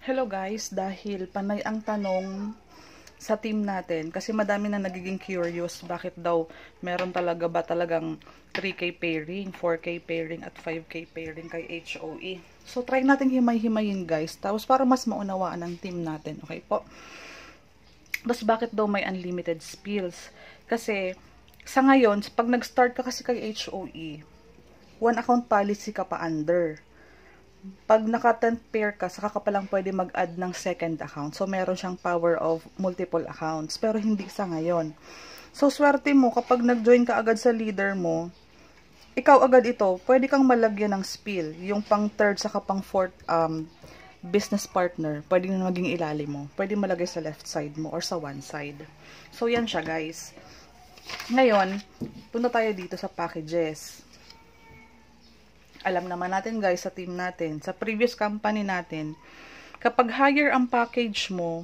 Hello guys, dahil panay ang tanong sa team natin, kasi madami na nagiging curious, bakit daw meron talaga ba talagang 3K pairing, 4K pairing at 5K pairing kay HOE. So try natin himay-himayin guys, tapos para mas maunawaan ng team natin, okay po? Tapos bakit daw may unlimited spills? Kasi sa ngayon, pag nag-start ka kasi kay HOE, one account policy ka pa under. Pag naka 10 pair ka, saka ka palang pwede mag-add ng second account. So, meron siyang power of multiple accounts. Pero hindi sa ngayon. So, swerte mo, kapag nag-join ka agad sa leader mo, ikaw agad ito, pwede kang malagyan ng spill. Yung pang third, saka pang fourth business partner, pwede na maging ilalim mo. Pwede malagay sa left side mo or sa one side. So, yan siya guys. Ngayon, punta tayo dito sa packages. Alam naman natin guys sa team natin, sa previous company natin, kapag higher ang package mo,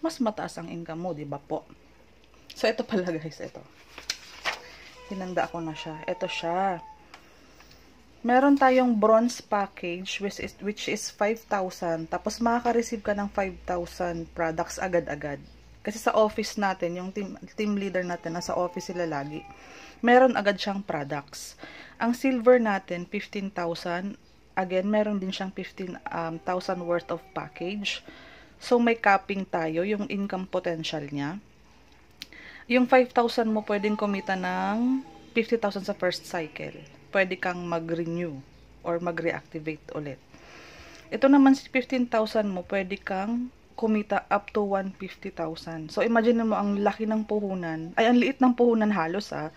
mas mataas ang income mo, di ba po? So, ito pala guys, ito. Hinanda ko na siya. Ito siya. Meron tayong bronze package, which is 5,000. Tapos, makaka-receive ka ng 5,000 products agad-agad. Kasi sa office natin, yung team leader natin, nasa office sila lagi. Meron agad siyang products. Ang silver natin, 15,000. Again, meron din siyang 15,000 worth of package. So, may capping tayo, yung income potential niya. Yung 5,000 mo, pwedeng kumita ng 50,000 sa first cycle. Pwede kang mag-renew or mag-reactivate ulit. Ito naman, si 15,000 mo, pwede kang kumita up to 150,000. So, imagine mo ang laki ng puhunan. Ay, ang liit ng puhunan halos Ang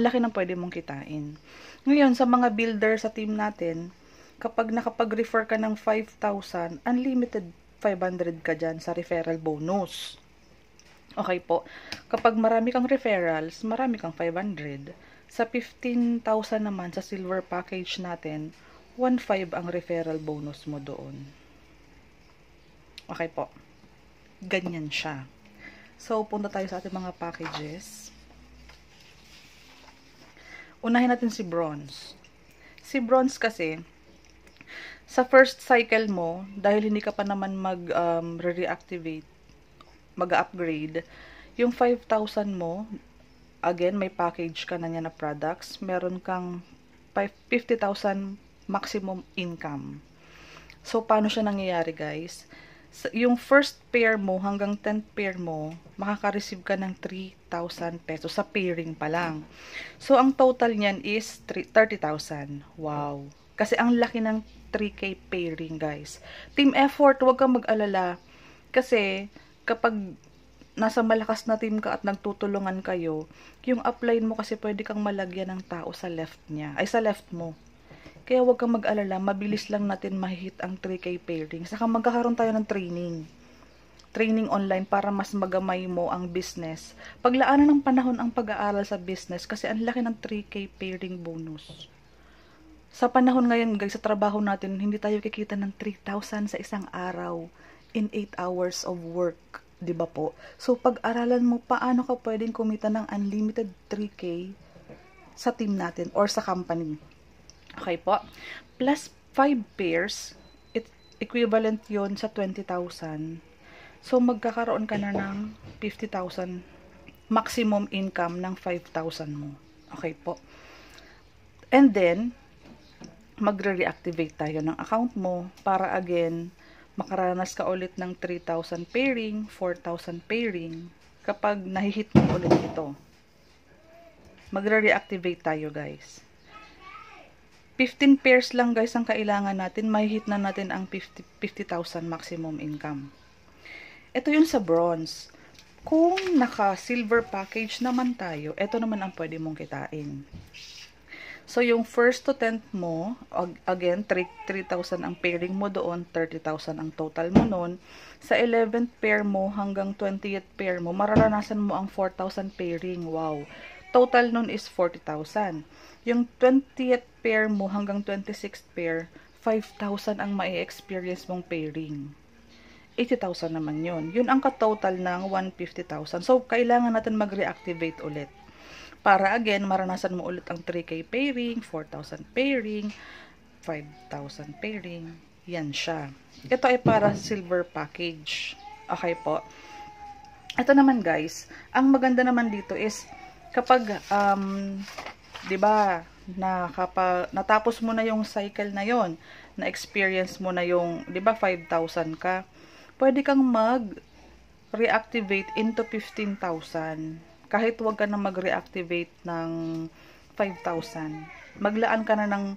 laki ng pwede mong kitain. Ngayon, sa mga builder sa team natin, kapag nakapag-refer ka ng 5,000, unlimited 500 ka dyan sa referral bonus. Okay po. Kapag marami kang referrals, marami kang 500. Sa 15,000 naman, sa silver package natin, 1,500 ang referral bonus mo doon. Okay po. Ganyan siya. So, punta tayo sa ating mga packages. Unahin natin si bronze. Si bronze kasi, sa first cycle mo, dahil hindi ka pa naman mag-reactivate, mag-upgrade, yung 5,000 mo, again, may package ka na niya na products, meron kang 50,000 maximum income. So, paano siya nangyayari, guys? Yung first pair mo hanggang 10th pair mo, makaka-receive ka ng 3,000 pesos sa pairing pa lang. So, ang total niyan is 30,000. Wow! Kasi ang laki ng 3K pairing, guys. Team effort, huwag kang mag-alala. Kasi, kapag nasa malakas na team ka at nagtutulungan kayo, yung upline mo kasi pwede kang malagyan ng tao sa left niya. Ay, sa left mo. Kaya huwag kang mag-alala, mabilis lang natin mahihit ang 3K pairing. Saka magkakaroon tayo ng training. Training online para mas magamay mo ang business. Paglaanan ng panahon ang pag-aaral sa business kasi ang laki ng 3K pairing bonus. Sa panahon ngayon guys, sa trabaho natin, hindi tayo kikita ng 3,000 sa isang araw in 8 hours of work. Diba po? So, pag-aralan mo paano ka pwedeng kumita ng unlimited 3K sa team natin or sa company. Okay po. Plus 5 pairs, equivalent yon sa 20,000. So, magkakaroon ka na ng 50,000 maximum income ng 5,000 mo. Okay po. And then, magre-reactivate tayo ng account mo para again, makaranas ka ulit ng 3,000 pairing, 4,000 pairing kapag nahihit mo ulit ito. Magre-reactivate tayo guys. 15 pairs lang guys ang kailangan natin, mahihit na natin ang 50,000 maximum income. Ito yung sa bronze. Kung naka-silver package naman tayo, ito naman ang pwede mong kitain. So, yung first to 10th mo, again, 3,000 ang pairing mo doon, 30,000 ang total mo noon. Sa 11th pair mo hanggang 20th pair mo, mararanasan mo ang 4,000 pairing. Wow! Total nun is 40,000. Yung 20th pair mo hanggang 26th pair, 5,000 ang mai-experience mong pairing. 80,000 naman yun. Yun ang ka-total ng 150,000. So, kailangan natin mag-reactivate ulit. Para again, maranasan mo ulit ang 3K pairing, 4,000 pairing, 5,000 pairing. Yan siya. Ito ay para silver package. Okay po. Ito naman guys, ang maganda naman dito is kapag 'di ba, kapag natapos mo na yung cycle na yon, na experience mo na yung 'di ba 5,000 ka, pwede kang mag-reactivate into 15,000. Kahit wag ka na mag-reactivate ng 5,000. Maglaan ka na ng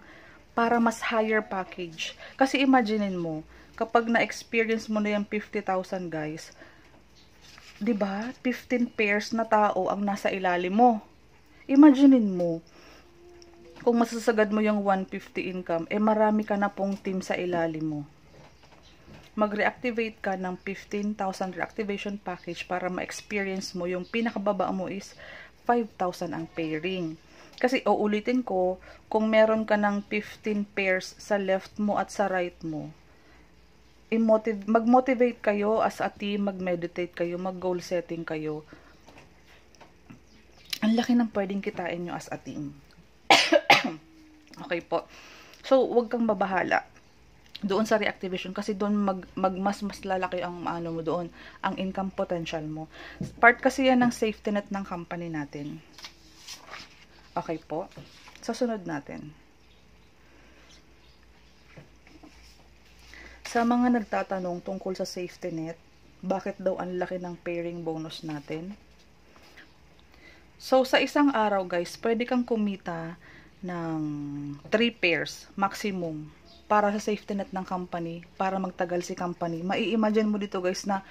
para mas higher package. Kasi imaginein mo, kapag na-experience mo na yung 50,000 guys, 'di ba? 15 pairs na tao ang nasa ilalim mo. Imaginein mo, kung masasagad mo yung 150 income, marami ka na pong team sa ilalim mo. Mag-reactivate ka ng 15,000 reactivation package para ma-experience mo yung pinakababa mo is 5,000 ang pairing. Kasi uulitin ko, kung meron ka ng 15 pairs sa left mo at sa right mo, mag-motivate kayo as a team, mag-meditate kayo, mag-goal setting kayo. Ang laki ng pwedeng kitain nyo as a team. Okay po. So, wag kang mabahala doon sa reactivation kasi doon mas lalaki ang mo doon, ang income potential mo. Part kasi yan ng safety net ng company natin. Okay po. Sasunod natin. Sa mga nagtatanong tungkol sa safety net, bakit daw ang laki ng pairing bonus natin? So, sa isang araw guys, pwede kang kumita ng 3 pairs maximum para sa safety net ng company, para magtagal si company. Mai-imagine mo dito guys na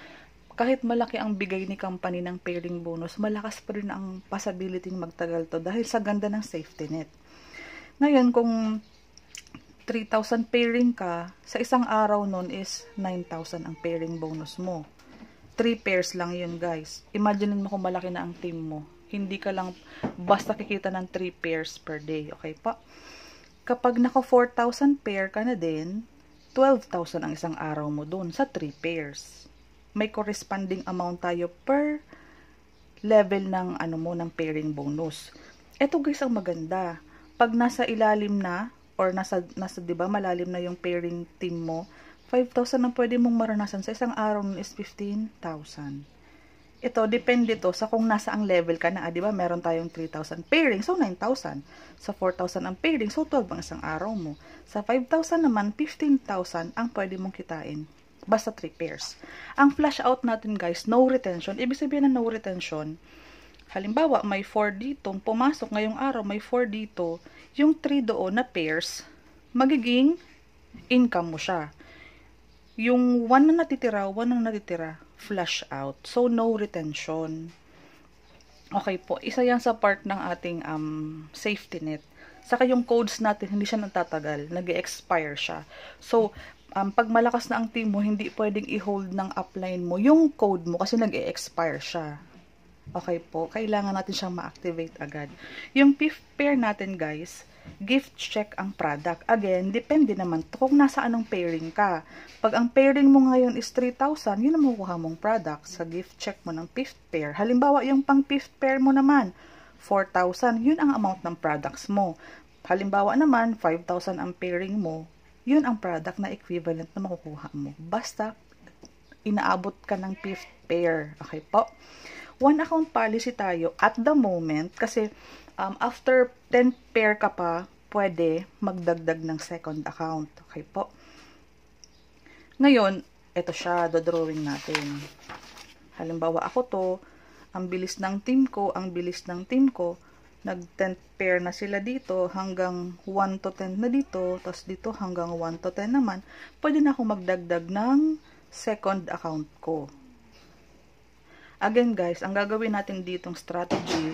kahit malaki ang bigay ni company ng pairing bonus, malakas pa rin ang possibility magtagal to dahil sa ganda ng safety net. Ngayon, kung 3,000 pairing ka, sa isang araw nun is 9,000 ang pairing bonus mo. 3 pairs lang yun guys. Imagine mo kung malaki na ang team mo. Hindi ka lang basta kikita ng 3 pairs per day. Okay pa? Kapag naka 4,000 pair ka na din, 12,000 ang isang araw mo dun sa 3 pairs. May corresponding amount tayo per level ng ng pairing bonus. Ito guys ang maganda. Pag nasa ilalim na or nasa 'di ba malalim na yung pairing team mo, 5,000 ang pwede mong maranasan sa isang araw is 15,000. Ito depende to sa kung nasa ang level ka na, 'di ba? Meron tayong 3,000 pairing, so 9,000. Sa 4,000 ang pairing, so 12 ang isang araw mo. Sa 5,000 naman, 15,000 ang pwede mong kitain. Basta 3 pairs. Ang flash out natin guys, no retention. Ibig sabihin ng no retention, halimbawa may 4 dito, pumasok ngayong araw, may 4 dito, yung 3 doon na pairs, magiging income mo siya. Yung 1 na natitira, flash out. So, no retention. Okay po, isa yan sa part ng ating safety net. Saka yung codes natin, hindi siya nagtatagal, nag-expire siya. So, pag malakas na ang team mo, hindi pwedeng i-hold ng upline mo yung code mo kasi nag-expire siya. Okay po, kailangan natin siyang ma-activate agad. Yung fifth pair natin guys, gift check ang product. Again, depende naman to kung nasa anong pairing ka. Pag ang pairing mo ngayon is 3,000, yun ang makukuha mong product sa gift check mo ng fifth pair. Halimbawa, yung pang fifth pair mo naman, 4,000, yun ang amount ng products mo. Halimbawa naman, 5,000 ang pairing mo, yun ang product na equivalent na makukuha mo. Basta, inaabot ka ng fifth pair. Okay po? One account policy tayo at the moment kasi after 10 pair ka pa, pwede magdagdag ng second account. Okay po? Ngayon, ito siya, dodrawing natin. Halimbawa ako to, ang bilis ng team ko, nag 10 pair na sila dito, hanggang 1 to 10 na dito, tapos dito hanggang 1 to 10 naman, pwede na ako magdagdag ng second account ko. Again guys, ang gagawin natin ditong strategy,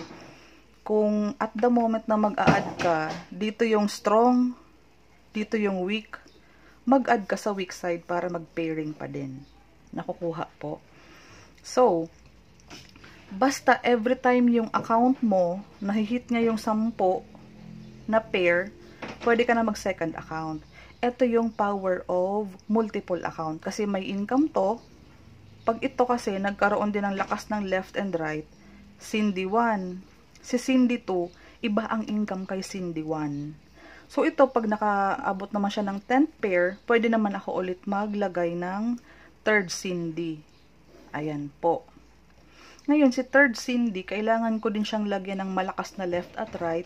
kung at the moment na mag-a-add ka, dito yung strong, dito yung weak, mag-add ka sa weak side para mag-pairing pa din. Nakukuha po. So, basta every time yung account mo, nahihit niya yung 10 na pair, pwede ka na mag-second account. Ito yung power of multiple account. Kasi may income to. Pag ito kasi, nagkaroon din ng lakas ng left and right, Cindy 1. Si Cindy 2, iba ang income kay Cindy 1. So, ito, pag nakaabot naman siya ng 10th pair, pwede naman ako ulit maglagay ng third Cindy. Ayan po. Ngayon, si third Cindy, kailangan ko din siyang lagyan ng malakas na left at right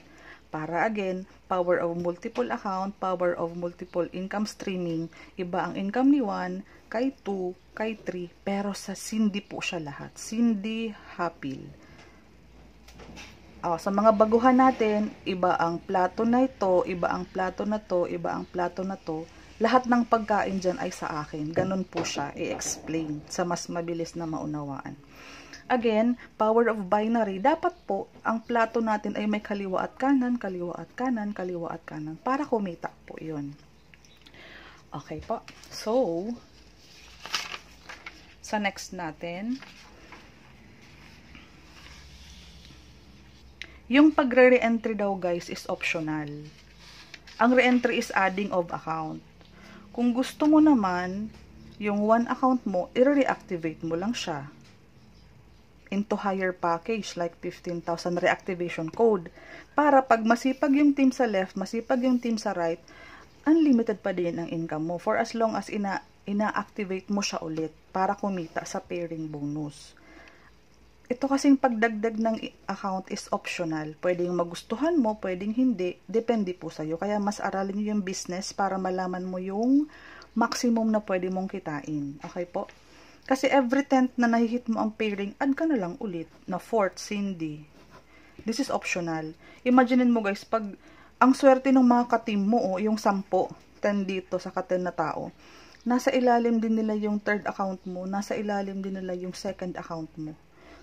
para again, power of multiple account, power of multiple income streaming. Iba ang income ni 1, kay 2, kay 3, pero sa Cindy po siya lahat. Cindy Hapil. Sa mga baguhan natin, iba ang plato na ito, iba ang plato na to, iba ang plato na to. Lahat ng pagkain dyan ay sa akin. Ganun po siya i-explain sa mas mabilis na maunawaan. Again, power of binary. Dapat po, ang plato natin ay may kaliwa at kanan, kaliwa at kanan, kaliwa at kanan. Para kumita po yun. Okay po. So, sa next natin, yung pagre-re-entry daw guys is optional. Ang re-entry is adding of account. Kung gusto mo naman, yung one account mo, i-reactivate mo lang siya into higher package like 15,000 reactivation code. Para pag masipag yung team sa left, masipag yung team sa right, unlimited pa din ang income mo for as long as ina-activate mo siya ulit para kumita sa pairing bonus. Ito kasing pagdagdag ng account is optional. Pwedeng magustuhan mo, pwedeng hindi. Depende po sa'yo. Kaya mas aralin nyo yung business para malaman mo yung maximum na pwede mong kitain. Okay po? Kasi every 10th na nahihit mo ang pairing, add ka na lang ulit na 4th Cindy. This is optional. Imaginin mo guys, pag ang swerte ng mga ka-team mo, yung 10, 10 dito sa ka-10 na tao, nasa ilalim din nila yung third account mo, nasa ilalim din nila yung second account mo.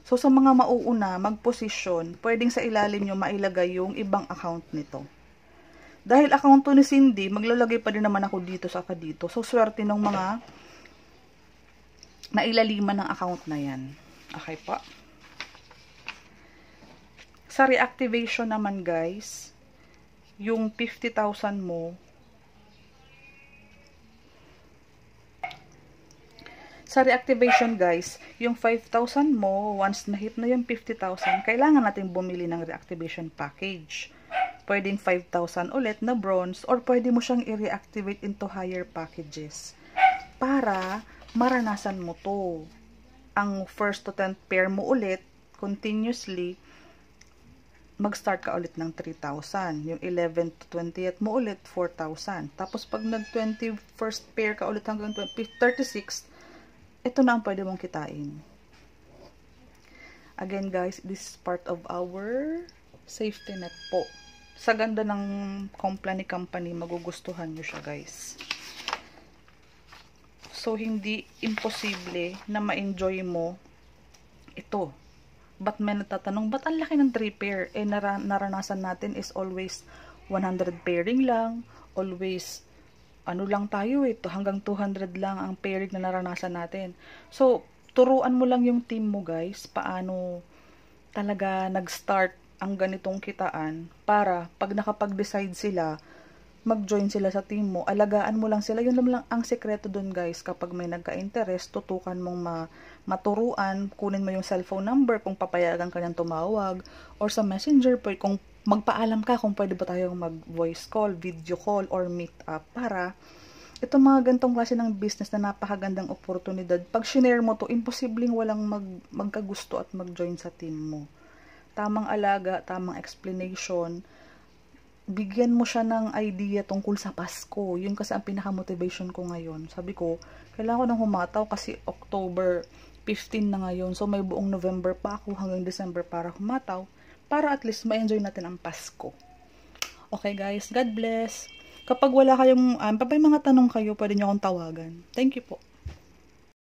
So, sa mga mauuna, mag-position, pwedeng sa ilalim nyo mailagay yung ibang account nito. Dahil account to ni Cindy, maglalagay pa din naman ako dito sa dito. So, swerte ng mga nailaliman ng account na yan. Okay po. Sa reactivation naman guys, yung 50,000 mo, sa reactivation guys, yung 5,000 mo, once na-hit na yung 50,000, kailangan natin bumili ng reactivation package. Pwedeng 5,000 ulit na bronze, or pwede mo siyang i-reactivate into higher packages. Para maranasan mo to. Ang first to 10th pair mo ulit, continuously, mag-start ka ulit ng 3,000. Yung 11th to 20th mo ulit, 4,000. Tapos pag nag-21st pair ka ulit hanggang 36th, ito na ang pwede mong kitain. Again guys, this is part of our safety net po. Sa ganda ng company, magugustuhan nyo siya guys. So, hindi imposible na ma-enjoy mo ito. Ba't may natatanong, ba't ang laki ng 3 pair? Naranasan natin is always 100 pairing lang. Always, lang tayo hanggang 200 lang ang pairing na naranasan natin. So, turuan mo lang yung team mo guys, paano talaga nag-start ang ganitong kitaan para pag nakapag-decide sila, mag-join sila sa team mo, alagaan mo lang sila. Yun lang ang sekreto dun guys. Kapag may nagka-interest, tutukan mong maturuan, kunin mo yung cellphone number kung papayagan ka niyang tumawag, or sa messenger, kung magpaalam ka kung pwede ba tayong mag-voice call, video call, or meet up, para ito mga gantong klase ng business na napakagandang oportunidad. Pag shinare mo to, imposibleng walang magkagusto at mag-join sa team mo. Tamang alaga, tamang explanation, bigyan mo siya ng idea tungkol sa Pasko. Yun kasi ang pinaka-motivation ko ngayon. Sabi ko, kailangan ko nang humataw kasi October 15 na ngayon. So, may buong November pa ako hanggang December para humataw. Para at least ma-enjoy natin ang Pasko. Okay guys, God bless. Kapag wala kayong, mga tanong kayo, pwede nyo akong tawagan. Thank you po.